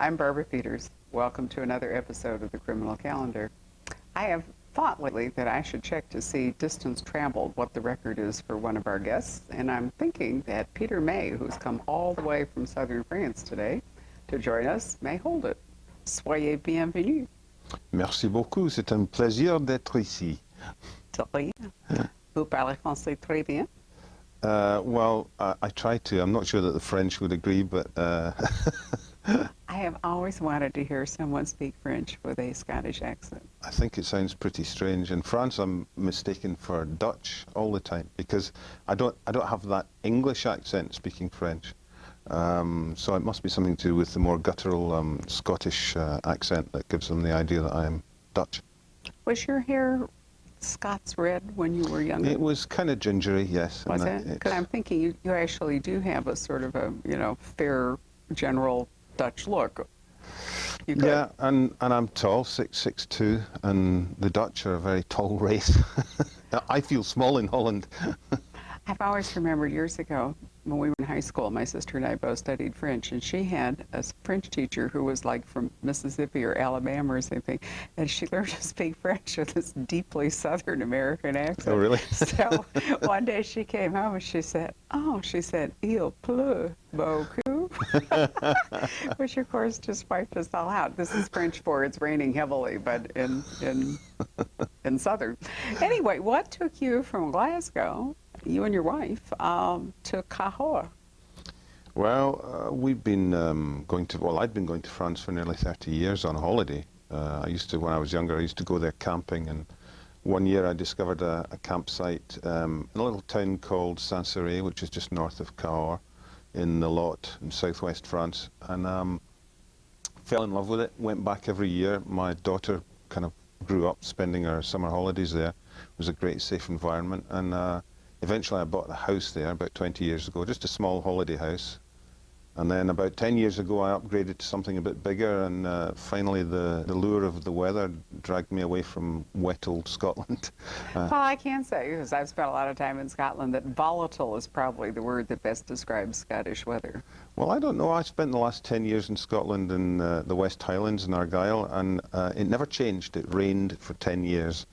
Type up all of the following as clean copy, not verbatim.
I'm Barbara Peters. Welcome to another episode of the Criminal Calendar. I have thought lately that I should check to see distance traveled, what the record is for one of our guests, and I'm thinking that Peter May, who's come all the way from southern France today to join us, may hold it. Soyez bienvenue. Merci beaucoup, c'est un plaisir d'être ici. De rien. Vous parlez français très bien? Well, I try to. I'm not sure that the French would agree, but... I have always wanted to hear someone speak French with a Scottish accent. I think it sounds pretty strange. In France, I'm mistaken for Dutch all the time because I don't have that English accent speaking French. So it must be something to do with the more guttural Scottish accent that gives them the idea that I am Dutch. Was your hair Scots red when you were younger? It was kind of gingery, yes. Was it? Because I'm thinking you actually do have a sort of a, fair, general Dutch look. Yeah, and I'm tall, 6'2", and the Dutch are a very tall race. I feel small in Holland. I've always remembered years ago when we were in high school, my sister and I both studied French, and she had a French teacher who was like from Mississippi or Alabama or something, and she learned to speak French with this deeply Southern American accent. Oh, really? So one day she came home and she said, il pleut beaucoup, which of course just wiped us all out. This is French for it's raining heavily, but in Southern. Anyway, what took you from Glasgow, you and your wife, to Cahors? Well, I'd been going to France for nearly 30 years on holiday. When I was younger, I used to go there camping, and one year I discovered a campsite in a little town called Saint-Céré, which is just north of Cahors in the Lot in southwest France, and fell in love with it, went back every year. My daughter kind of grew up spending her summer holidays there. It was a great, safe environment, and eventually I bought a house there about 20 years ago, just a small holiday house. And then about 10 years ago I upgraded to something a bit bigger, and finally the lure of the weather dragged me away from wet old Scotland. Well, I can say, because I've spent a lot of time in Scotland, that volatile is probably the word that best describes Scottish weather. Well, I don't know. I spent the last 10 years in Scotland in the West Highlands in Argyll, and it never changed. It rained for 10 years.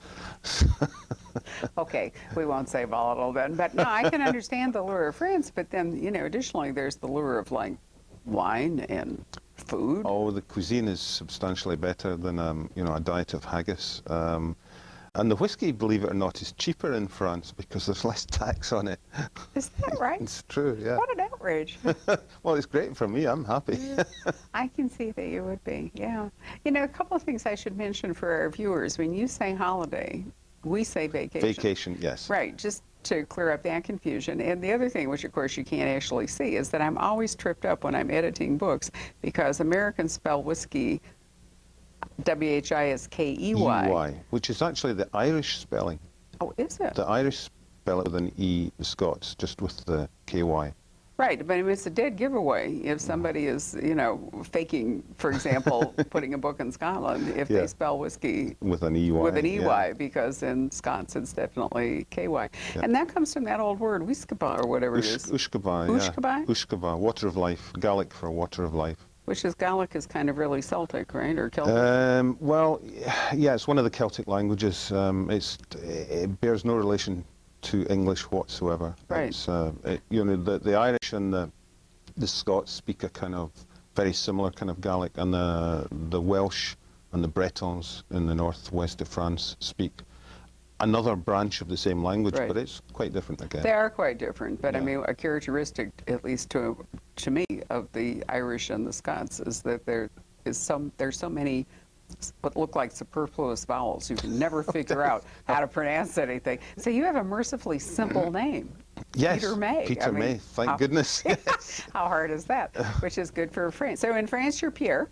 Okay, we won't say volatile then, but no, I can understand the lure of France, but then, additionally there's the lure of like wine and food. Oh, the cuisine is substantially better than, a diet of haggis. And the whiskey, believe it or not, is cheaper in France because there's less tax on it. Is that right? It's true, yeah. What an outrage. Well, it's great for me. I'm happy. I can see that you would be, yeah. A couple of things I should mention for our viewers. When you say holiday, we say vacation. Vacation, yes. Right, just to clear up that confusion. And the other thing, which of course you can't actually see, is that I'm always tripped up when I'm editing books because Americans spell whiskey W-H-I-S-K-E-Y. E-Y, which is actually the Irish spelling. Oh, is it? The Irish spell it with an E, the Scots, just with the K-Y. Right, but it's a dead giveaway if somebody is, faking, for example, putting a book in Scotland, if they spell whiskey with an EY. With an EY, because in Scots it's definitely KY. Yeah. And that comes from that old word, Uskaba, or whatever it is. Uskaba, Uskaba? Uskaba, water of life, Gaelic for water of life. Which is Gaelic is kind of really Celtic, right, or Celtic? Well, yeah, it's one of the Celtic languages. It bears no relation to English whatsoever. Right. It's, the Irish and the Scots speak a kind of very similar kind of Gaelic, and the Welsh and the Bretons in the northwest of France speak another branch of the same language, but it's quite different again. They are quite different, but yeah. A characteristic, at least to me, of the Irish and the Scots is that there's so many what look like superfluous vowels. You can never figure out how to pronounce anything. So you have a mercifully simple name. Yes, Peter May. Peter May, thank goodness. Yes. How hard is that? Which is good for France. So in France, you're Pierre.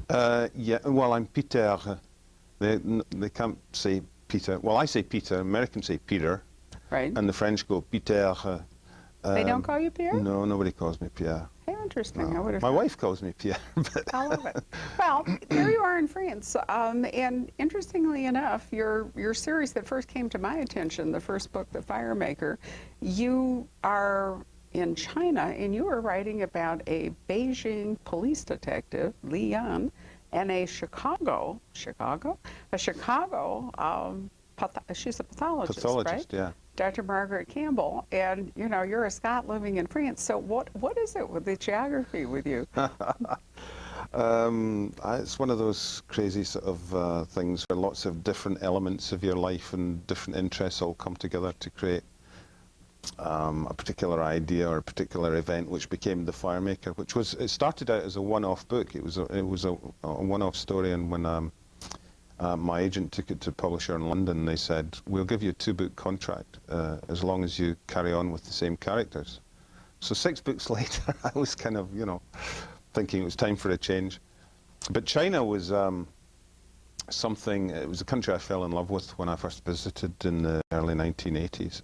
Yeah, well, I'm Peter. They can't say Peter. Well, I say Peter. Americans say Peter. Right. And the French go Peter. They don't call you Pierre? No, nobody calls me Pierre. How interesting. No. My wife calls me Pierre. But I love it. Well, there you are in France. And interestingly enough, your series that first came to my attention, the first book, The Firemaker, you are in China, and you were writing about a Beijing police detective, Li Yan, and a Chicago, she's a pathologist, right? Pathologist, yeah. Dr. Margaret Campbell, and you're a Scot living in France. So what is it with the geography with you? It's one of those crazy sort of things where lots of different elements of your life and different interests all come together to create a particular idea or a particular event, which became The Firemaker, it started out as a one-off book. It was a one-off story, and when my agent took it to a publisher in London, they said, we'll give you a 2-book contract as long as you carry on with the same characters. So 6 books later, I was kind of, thinking it was time for a change. But China was it was a country I fell in love with when I first visited in the early 1980s,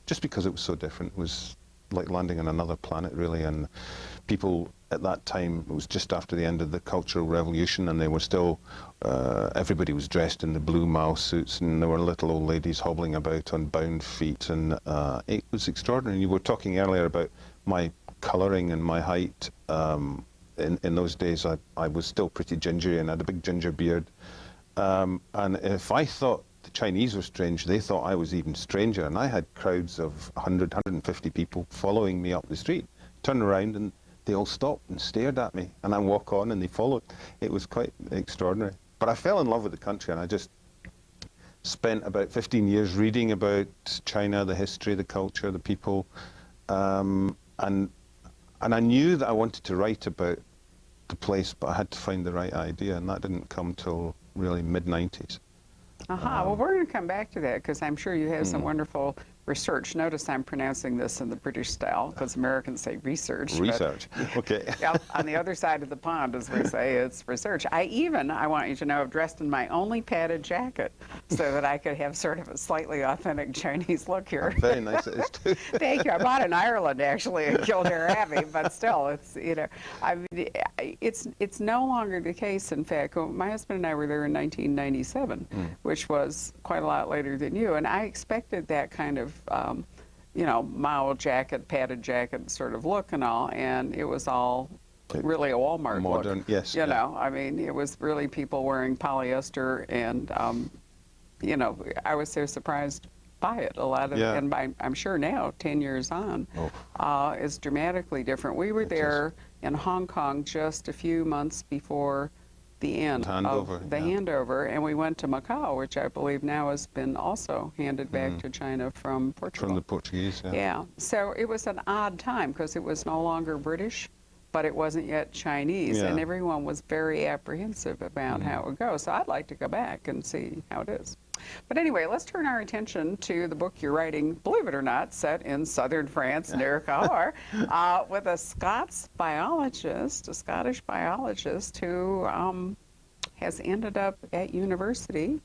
just because it was so different. It was like landing on another planet, really, and people at that time, it was just after the end of the Cultural Revolution, and they were still, everybody was dressed in the blue Mao suits, and there were little old ladies hobbling about on bound feet, and it was extraordinary. You were talking earlier about my colouring and my height. In those days, I was still pretty gingery and had a big ginger beard. And if I thought the Chinese were strange, they thought I was even stranger. And I had crowds of 100, 150 people following me up the street. Turn around and they all stopped and stared at me. And I walk on and they followed. It was quite extraordinary. But I fell in love with the country, and I just spent about 15 years reading about China, the history, the culture, the people. And I knew that I wanted to write about the place, but I had to find the right idea, and that didn't come till really mid-90s. Well, we're going to come back to that, because I'm sure you have some wonderful research. Notice I'm pronouncing this in the British style, because Americans say research. Research, okay. Yeah, on the other side of the pond, as we say, it's research. I want you to know, have dressed in my only padded jacket so that I could have sort of a slightly authentic Chinese look here. Very nice it is too. Thank you. I bought it in Ireland, actually, in Kildare Abbey, but still, it's, I mean, it's no longer the case. In fact, my husband and I were there in 1997, which was quite a lot later than you, and I expected that kind of Mao jacket, padded jacket sort of look and all, and it was all really a Walmart modern look. Yes. I mean, it was really people wearing polyester, and I was so surprised by it. A lot of, and I'm sure now, 10 years on, is dramatically different. We were there in Hong Kong just a few months before the end of the handover, and we went to Macau, which I believe now has been also handed back to China from Portugal. From the Portuguese, yeah. So it was an odd time, because it was no longer British, but it wasn't yet Chinese, and everyone was very apprehensive about how it would go. So I'd like to go back and see how it is. But anyway, let's turn our attention to the book you're writing, believe it or not, set in southern France, near Cahors, with a Scottish biologist who has ended up at university.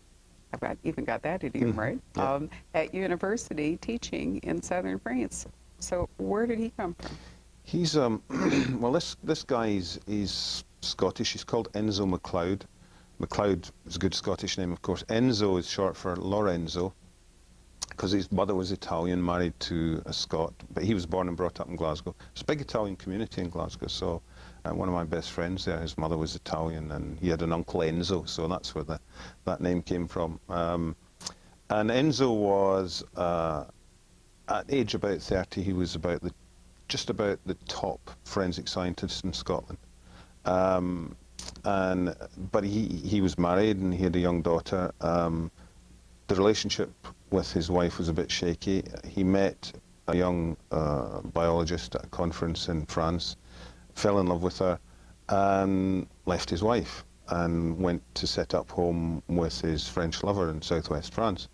I've even got that idiom right, at university teaching in southern France. So where did he come from? He's, well, this guy is Scottish. He's called Enzo MacLeod. MacLeod is a good Scottish name, of course. Enzo is short for Lorenzo, because his mother was Italian, married to a Scot, but he was born and brought up in Glasgow. There's a big Italian community in Glasgow, so one of my best friends there, his mother was Italian, and he had an uncle Enzo, so that's where that name came from. And Enzo was, at age about 30, he was just about the top forensic scientist in Scotland. But he was married and he had a young daughter. The relationship with his wife was a bit shaky. He met a young biologist at a conference in France, fell in love with her, and left his wife and went to set up home with his French lover in southwest France.